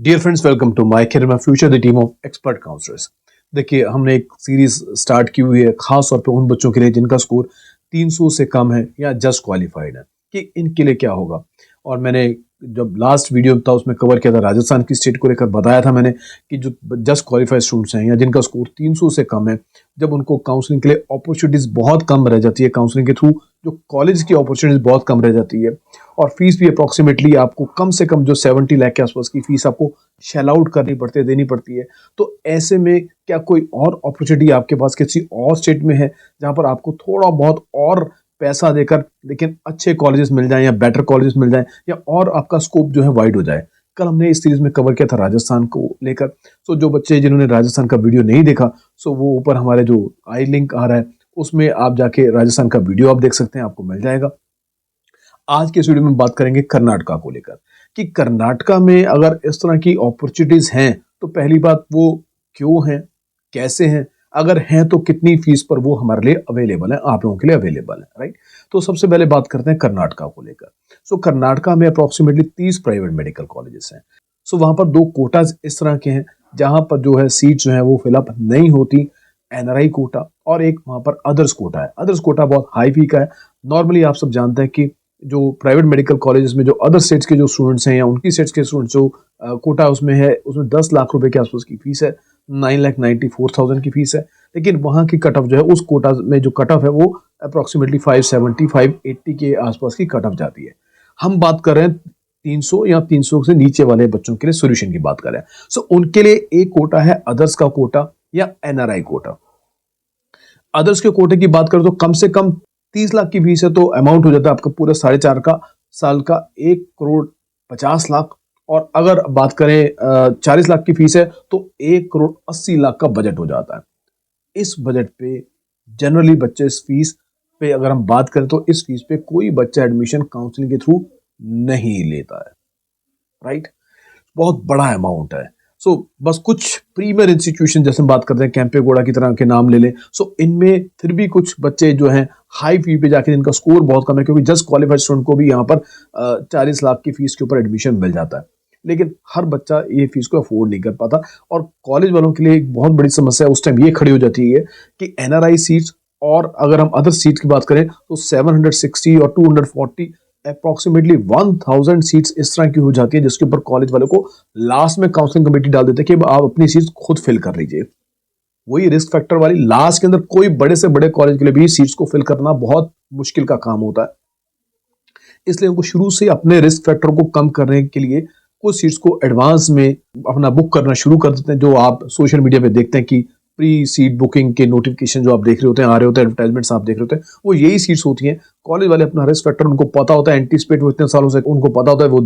Dear friends, welcome to my career my future the team of expert counsellors. देखिए, हमने एक series start की हुई है खास तौर पे उन बच्चों के लिए जिनका स्कोर 300 से कम है या जस्ट क्वालिफाइड है कि इनके लिए क्या होगा। और मैंने जब लास्ट वीडियो था उसमें कवर किया था राजस्थान की स्टेट को लेकर, बताया था मैंने कि जो जस्ट क्वालिफाइड स्टूडेंट्स हैं या जिनका स्कोर 300 से कम है, जब उनको काउंसलिंग के लिए अपॉर्चुनिटीज़ बहुत कम रह जाती है, काउंसलिंग के थ्रू जो कॉलेज की अपॉर्चुनिटीज़ बहुत कम रह जाती है और फीस भी अप्रॉक्सीमेटली आपको कम से कम जो 70 लाख के आसपास की फीस आपको शेल आउट करनी पड़ती है, देनी पड़ती है। तो ऐसे में क्या कोई और अपॉर्चुनिटी आपके पास किसी और स्टेट में है जहां पर आपको थोड़ा बहुत और पैसा देकर लेकिन अच्छे कॉलेजेस मिल जाएं या बेटर कॉलेजेस मिल जाएं या और आपका स्कोप जो है वाइड हो जाए। कल हमने इस सीरीज में कवर किया था राजस्थान को लेकर। सो जो बच्चे जिन्होंने राजस्थान का वीडियो नहीं देखा, सो वो ऊपर हमारे जो आई लिंक आ रहा है उसमें आप जाके राजस्थान का वीडियो आप देख सकते हैं, आपको मिल जाएगा। आज के इस वीडियो में बात करेंगे कर्नाटका को लेकर कि कर्नाटका में अगर इस तरह की अपॉर्चुनिटीज हैं तो पहली बात वो क्यों हैं, कैसे हैं, अगर हैं तो कितनी फीस पर वो हमारे लिए अवेलेबल है, आप लोगों के लिए अवेलेबल है, राइट। तो सबसे पहले बात करते हैं कर्नाटका को लेकर। सो कर्नाटका में अप्रोक्सीमेटली 30 प्राइवेट मेडिकल कॉलेजेस हैं। सो वहां पर दो कोटाज इस तरह के हैं जहां पर जो है सीट जो है वो फिलअप नहीं होती, एनआरआई कोटा और एक वहां पर अदर्स कोटा है। अदर्स कोटा बहुत हाई फी का है। नॉर्मली आप सब जानते हैं कि जो प्राइवेट मेडिकल कॉलेजेस में जो अदर स्टेट्स के जो स्टूडेंट्स हैं या उनकी स्टेट्स के स्टूडेंट्स जो कोटा उसमें है, उसमें 10 लाख रुपए के आसपास की फीस है, 9,94,000 की फीस है। लेकिन वहाँ की कट ऑफ जो है उस कोटा में जो कट ऑफ है वो अप्रोक्सीमेटली 570 580 के आसपास की कट ऑफ जाती है। हम बात कर रहे हैं 300 या 300 से नीचे वाले बच्चों के लिए सोल्यूशन की बात कर रहे हैं। सो उनके लिए एक कोटा है अदर्स का कोटा या एनआरआई कोटा। अदर्स के कोटे की बात करें तो कम से कम 30 लाख की फीस है, तो अमाउंट हो जाता है आपका पूरा 4.5 का साल का 1,50,00,000। और अगर बात करें 40 लाख की फीस है तो 1,80,00,000 का बजट हो जाता है। इस बजट पे जनरली बच्चे इस फीस पे अगर हम बात करें तो इस फीस पे कोई बच्चा एडमिशन काउंसलिंग के थ्रू नहीं लेता है, राइट। बहुत बड़ा अमाउंट है। सो बस कुछ प्रीमियर इंस्टीट्यूशन जैसे हम बात करते हैं कैंपेगौड़ा की तरह के नाम ले लें, सो इनमें फिर भी कुछ बच्चे जो हैं हाई फी पे जाके जिनका स्कोर बहुत कम है, क्योंकि जस्ट क्वालिफाइड स्टूडेंट को भी यहाँ पर 40 लाख की फीस के ऊपर एडमिशन मिल जाता है। लेकिन हर बच्चा ये फीस को अफोर्ड नहीं कर पाता और कॉलेज वालों के लिए एक बहुत बड़ी समस्या उस टाइम ये खड़ी हो जाती है कि एनआरआई सीट्स और अगर हम अदर सीट की बात करें तो 760 और 240 अप्रोक्सीमेटली 1000 सीट्स इस तरह की हो जाती है जिसके ऊपर कॉलेज वालों को लास्ट में काउंसलिंग कमेटी डाल देते हैं कि आप अपनी सीट्स खुद फिल कर लीजिए। वही रिस्क फैक्टर वाली लास्ट के अंदर कोई बड़े से बड़े कॉलेज के लिए भी सीट्स को फिल करना बहुत मुश्किल का काम होता है। इसलिए उनको शुरू से अपने रिस्क फैक्टर को कम करने के लिए कुछ सीट्स को एडवांस में अपना बुक करना शुरू कर देते हैं। जो आप सोशल मीडिया पे देखते हैं कि प्री सीट बुकिंग के नोटिफिकेशन जो आप देख रहे होते हैं, आ रहे होते हैं, एडवर्टाइजमेंट्स आप देख रहे होते हैं, वो यही सीट्स होती हैं। कॉलेज वाले अपना रिस्क फैक्टर उनको पता होता है, एंटीसिपेट वो इतने सालों से उनको पता होता है, वो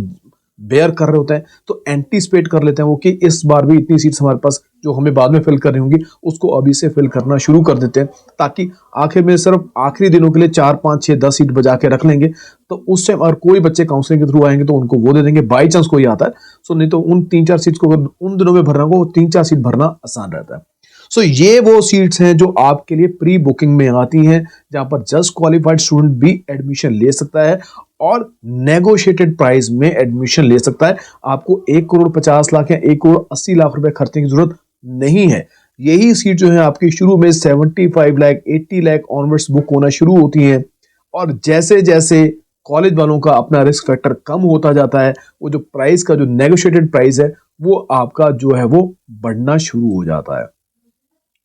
बेयर कर रहे होते हैं, तो एंटीसिपेट कर लेते हैं वो कि इस बार भी इतनी सीट्स हमारे पास जो हमें बाद में फिल करनी होंगी उसको अभी से फिल करना शुरू कर देते हैं, ताकि आखिर में सिर्फ आखिरी दिनों के लिए 4 5 6 10 सीट बजा के रख लेंगे। तो उस टाइम अगर कोई बच्चे काउंसलिंग के थ्रू आएंगे तो उनको वो दे देंगे, बाई चांस कोई आता है। सो नहीं तो उन 3 4 सीट्स को उन दिनों में भरना हो, 3 4 सीट भरना आसान रहता है। सो ये वो सीट्स हैं जो आपके लिए प्री बुकिंग में आती हैं, जहां पर जस्ट क्वालिफाइड स्टूडेंट भी एडमिशन ले सकता है और नेगोशिएटेड प्राइस में एडमिशन ले सकता है। आपको 1,50,00,000 या 1,80,00,000 रुपए खर्चने की जरूरत नहीं है। यही सीट जो है आपकी शुरू में 75 लाख 80 लाख ऑनवर्ड्स बुक होना शुरू होती हैं और जैसे जैसे कॉलेज वालों का अपना रिस्क फैक्टर कम होता जाता है, वो जो प्राइस का जो नेगोशिएटेड प्राइस है वो आपका जो है वो बढ़ना शुरू हो जाता है।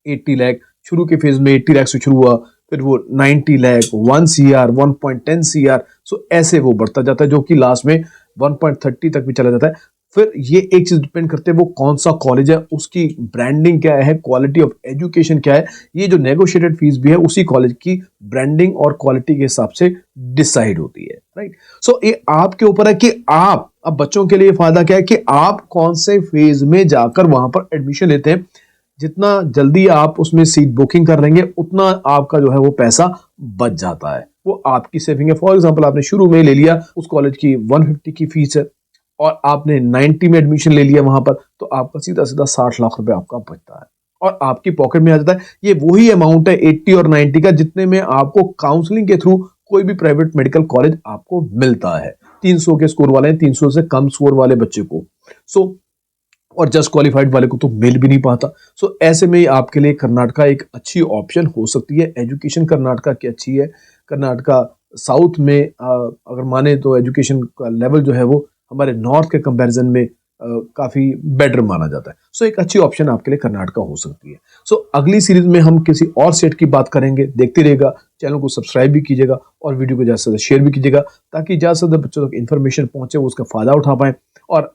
80 लाख शुरू के फेज में 80 लाख से शुरू हुआ, फिर वो 90 लाख 1 CR 1.10 CR, सो ऐसे वो बढ़ता जाता है जो कि लास्ट में 1.30 तक भी चला जाता है। फिर ये एक चीज डिपेंड करते हैं वो कौन सा कॉलेज है, उसकी ब्रांडिंग क्या है, क्वालिटी ऑफ एजुकेशन क्या है। ये जो नेगोशिएटेड फीस भी है उसी कॉलेज की ब्रांडिंग और क्वालिटी के हिसाब से डिसाइड होती है, राइट। सो ये आपके ऊपर है कि आप अब बच्चों के लिए फायदा क्या है कि आप कौन से फेज में जाकर वहां पर एडमिशन लेते हैं। जितना जल्दी आप उसमें सीट बुकिंग कर लेंगे उतना आपका जो है वो पैसा बच जाता है, वो आपकी सेविंग है। फॉर एग्जांपल आपने शुरू में ले लिया उस कॉलेज की 150 की फीस है और आपने 90 में एडमिशन ले लिया वहां पर, तो आपका सीधा सीधा 60 लाख रुपए आपका बचता है और आपकी पॉकेट में आ जाता है। ये वही अमाउंट है 80 और 90 का जितने में आपको काउंसलिंग के थ्रू कोई भी प्राइवेट मेडिकल कॉलेज आपको मिलता है। 300 के स्कोर वाले 300 से कम स्कोर वाले बच्चे को। सो और जस्ट क्वालिफाइड वाले को तो मिल भी नहीं पाता। सो ऐसे में आपके लिए कर्नाटका एक अच्छी ऑप्शन हो सकती है। एजुकेशन कर्नाटका की अच्छी है। कर्नाटका साउथ में अगर माने तो एजुकेशन का लेवल जो है वो हमारे नॉर्थ के कंपैरिजन में काफ़ी बेटर माना जाता है। सो एक अच्छी ऑप्शन आपके लिए कर्नाटका हो सकती है। सो अगली सीरीज में हम किसी और स्टेट की बात करेंगे। देखते रहिएगा, चैनल को सब्सक्राइब भी कीजिएगा और वीडियो को ज़्यादा से ज़्यादा शेयर भी कीजिएगा, ताकि ज़्यादा से ज़्यादा बच्चों तक इन्फॉर्मेशन पहुंचे, वो उसका फ़ायदा उठा पाएँ। और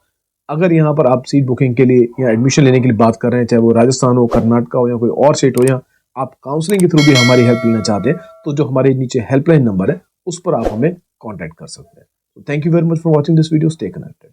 अगर यहाँ पर आप सीट बुकिंग के लिए या एडमिशन लेने के लिए बात कर रहे हैं, चाहे वो राजस्थान हो, कर्नाटका हो या कोई और स्टेट हो, या आप काउंसलिंग के थ्रू भी हमारी हेल्प लेना चाहते हैं, तो जो हमारे नीचे हेल्पलाइन नंबर है उस पर आप हमें कॉन्टैक्ट कर सकते हैं। Thank you very much for watching this video. Stay connected.